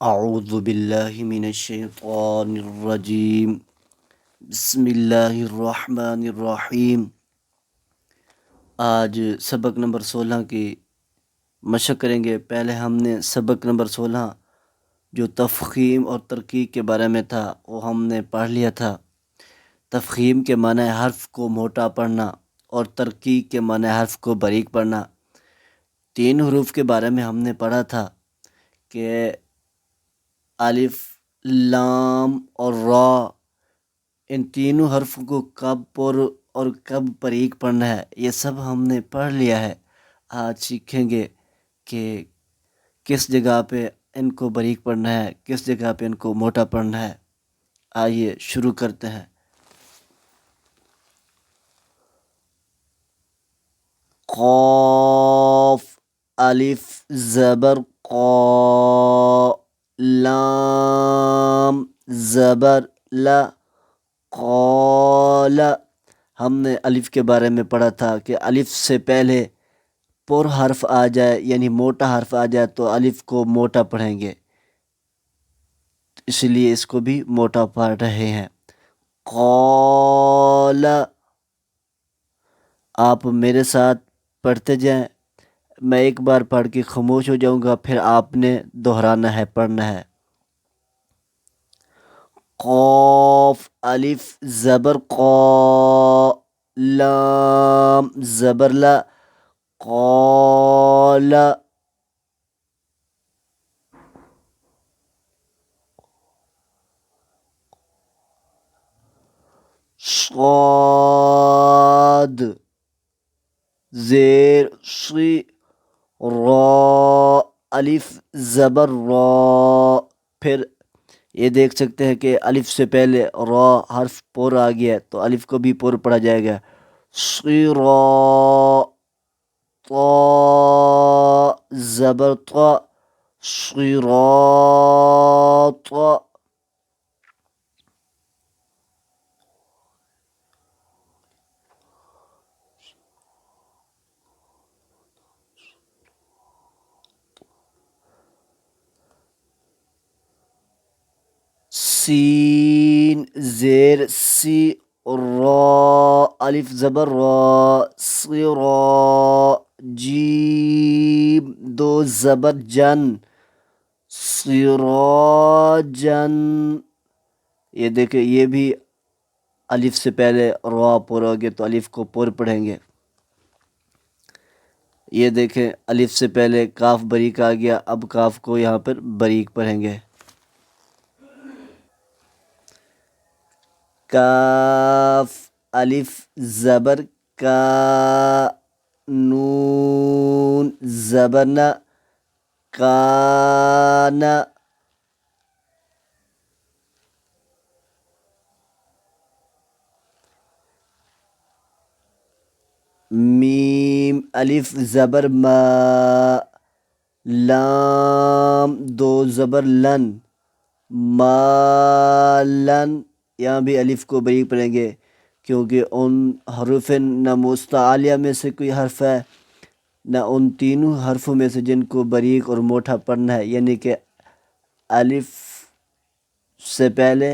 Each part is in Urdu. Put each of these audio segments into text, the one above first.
اعوذ باللہ من الشیطان الرجیم بسم اللہ الرحمن الرحیم۔ آج سبق نمبر 16 کی مشق کریں گے۔ پہلے ہم نے سبق نمبر 16 جو تفخیم اور ترقیق کے بارے میں تھا وہ ہم نے پڑھ لیا تھا۔ تفخیم کے معنی ہے حرف کو موٹا پڑھنا اور ترقیق کے معنی ہے حرف کو باریک پڑھنا۔ 3 حروف کے بارے میں ہم نے پڑھا تھا کہ الف، لام اور را، ان تینوں حرفوں کو کب پر اور کب باریک پڑھنا ہے یہ سب ہم نے پڑھ لیا ہے۔ آج سیکھیں گے کہ کس جگہ پہ ان کو باریک پڑھنا ہے، کس جگہ پہ ان کو موٹا پڑھنا ہے۔ آئیے شروع کرتے ہیں۔ قاف، الف زبر قا، لام زبر لا، قال۔ ہم نے الف کے بارے میں پڑھا تھا کہ الف سے پہلے پر حرف آ جائے یعنی موٹا حرف آ جائے تو الف کو موٹا پڑھیں گے، اس لیے اس کو بھی موٹا پڑھ رہے ہیں۔ قال، آپ میرے ساتھ پڑھتے جائیں، میں ایک بار پڑھ کے خاموش ہو جاؤں گا، پھر آپ نے دہرانا ہے، پڑھنا ہے۔ قاف، الف زبر قا، لام زبر لا، قال۔ صاد، زیر صی، را، الف زبر را۔ پھر یہ دیکھ سکتے ہیں کہ الف سے پہلے را حرف پر آ گیا تو الف کو بھی پر پڑھا جائے گا۔ صراط، طا زبر طا، صراط۔ سین، زیر سی، را، الف زبر را، صرا، جیم دو زبر جن، سراجن۔ یہ دیکھیں یہ بھی الف سے پہلے را پر ہو گیا تو الف کو پر پڑھیں گے۔ یہ دیکھیں الف سے پہلے کاف باریک آ گیا، اب کاف کو یہاں پر باریک پڑھیں گے۔ کاف، الف زبر کا، نون زبر نا، کانا۔ میم، الف زبر ما، لام دو زبر لن، مالن۔ یہاں بھی الف کو باریک پڑھیں گے کیونکہ ان حروف نہ مستعلیہ میں سے کوئی حرف ہے نہ ان تینوں حرفوں میں سے جن کو باریک اور موٹا پڑھنا ہے، یعنی کہ الف سے پہلے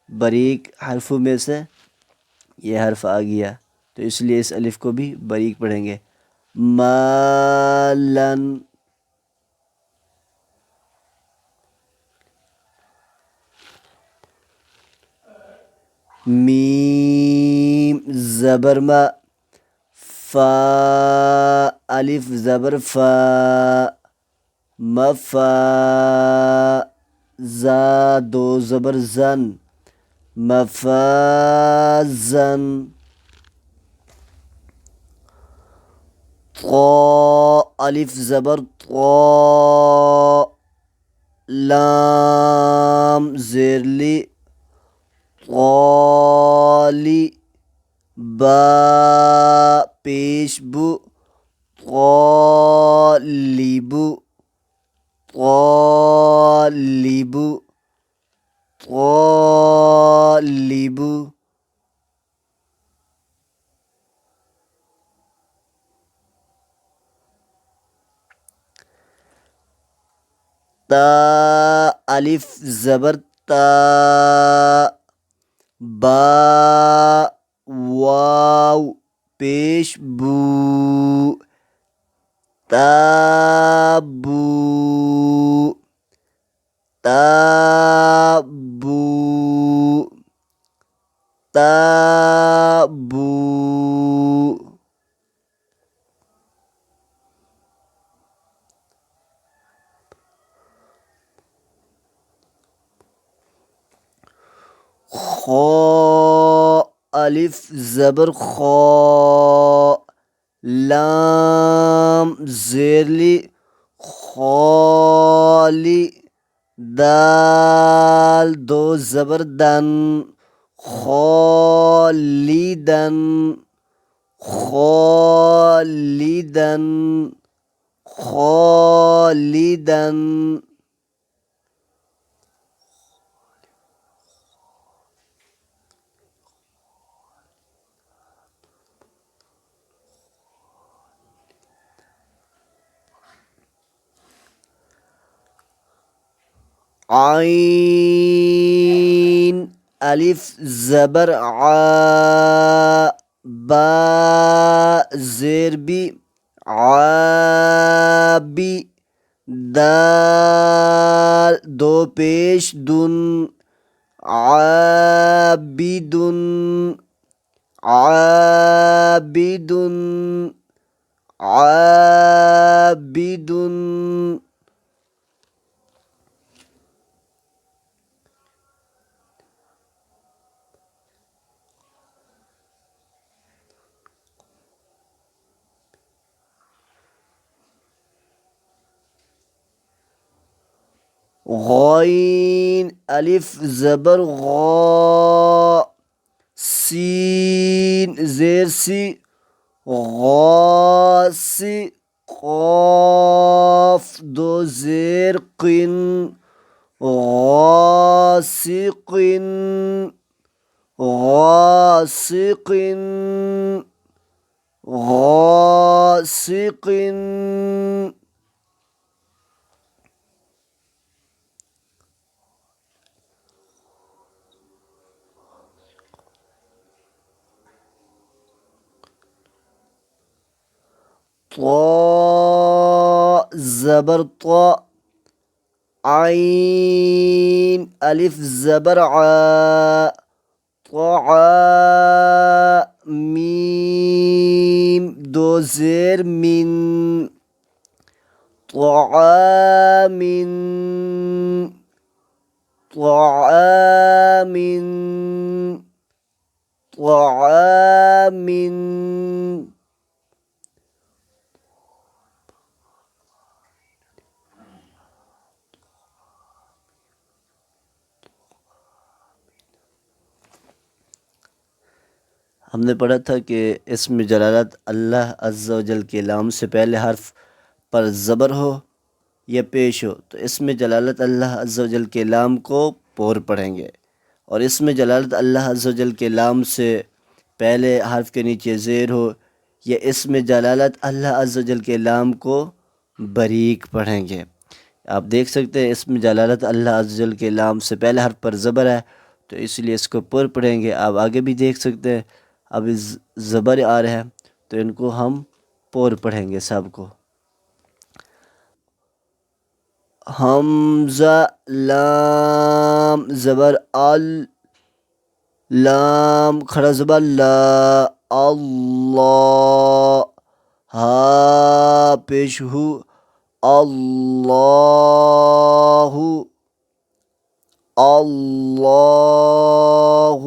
باریک حرفوں میں سے یہ حرف آ گیا تو اس لیے اس الف کو بھی باریک پڑھیں گے۔ مالن، میم زبر ما، فا، الف زبر فا، مفا، زا دو زبر زن، مفازن۔ طا، الف زبر طا، لام زیر لی، طالی، با پیش بو، طالبو، طالبو، طالبو۔ تا الف زبر تا، با واو پیش بو، تابو تابو تابو. خا الف زبر خا، لام زیرلی خالی، دال دو زبر دن، خالیدن خالیدن خالیدن. عین الف زبر عا، با زیر بی عابی، دال دو پیش دن، عابدن عابدن عابدن. غین الف زبر غا، سین زیر سی غاسی، قاف دو زیر قن، غاسقن غاسقن غاسقن. طا زبر طا، عین الف زبر عا، طعا میم دو زیر من، طعامن طعامن طعامن. ہم نے پڑھا تھا کہ اسم جلالت اللہ عز و جل کے لام سے پہلے حرف پر زبر ہو یا پیش ہو تو اسم جلالت اللہ عز و جل کے لام کو پور پڑھیں گے، اور اسم جلالت اللہ عز و جل کے لام سے پہلے حرف کے نیچے زیر ہو یا اسم جلالت اللہ عز و جل کے لام کو بریک پڑھیں گے۔ آپ دیکھ سکتے ہیں اسم جلالت اللہ عز و جل کے لام سے پہلے حرف پر زبر ہے تو اس لیے اس کو پر پڑھیں گے۔ آپ آگے بھی دیکھ سکتے ہیں اب زبر آ رہے ہیں تو ان کو ہم پور پڑھیں گے سب کو۔ حمزہ لام زبر ال، لام کھڑا زبر لا، اللہ، ہا پیش ہو، اللہ اللہ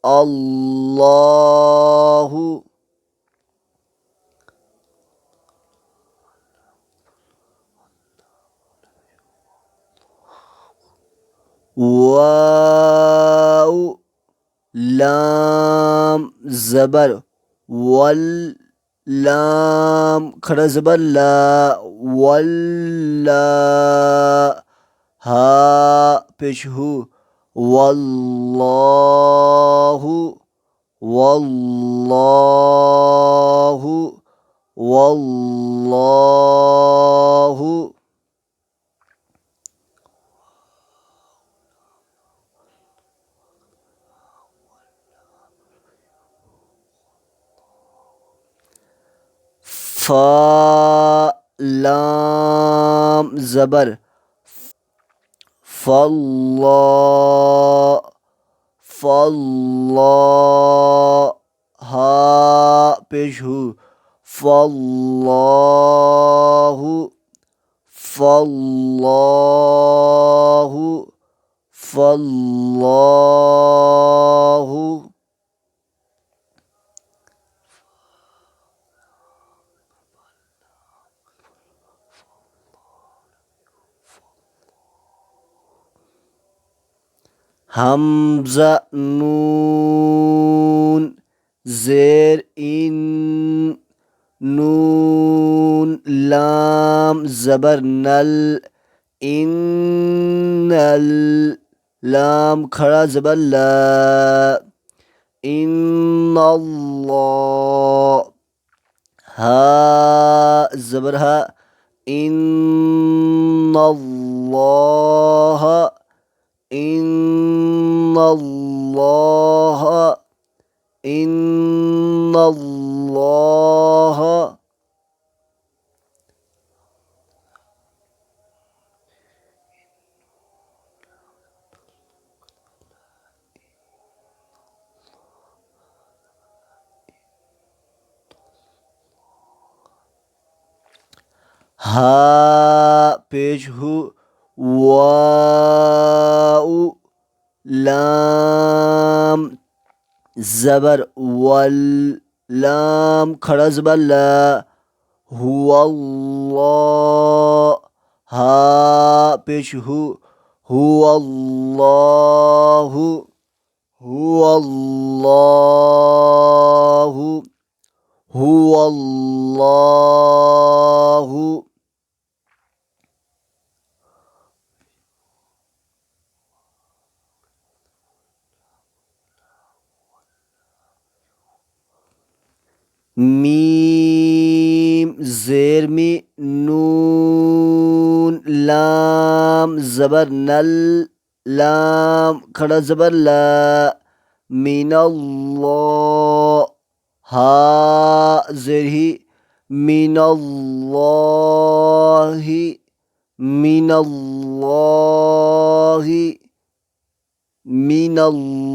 اللہ. واو لام زبر ول، لام کھڑا زبر لا، ولا، ہا پیش ہو، واللہ واللہ واللہ. فا لام زبر فاللہ فاللہ ہا پیش ہو فاللہ فاللہ فاللہ حمزہ نون زیر ان نون لام زبر نل ان لام کھڑا زبر لا ان اللہ ہا زبر ہا ان اللہ ان اللہ ان اللہ ہا پیش ہو واو لام زبر ول لام کھڑا زبر لا هو اللہ ہا پیش ہو هو اللہ هو اللہ هو اللہ میم زیر می نون لام زبر نل لام کھڑا زبر لا من اللہ ہا زیر ہی من اللہ من اللہ من اللہ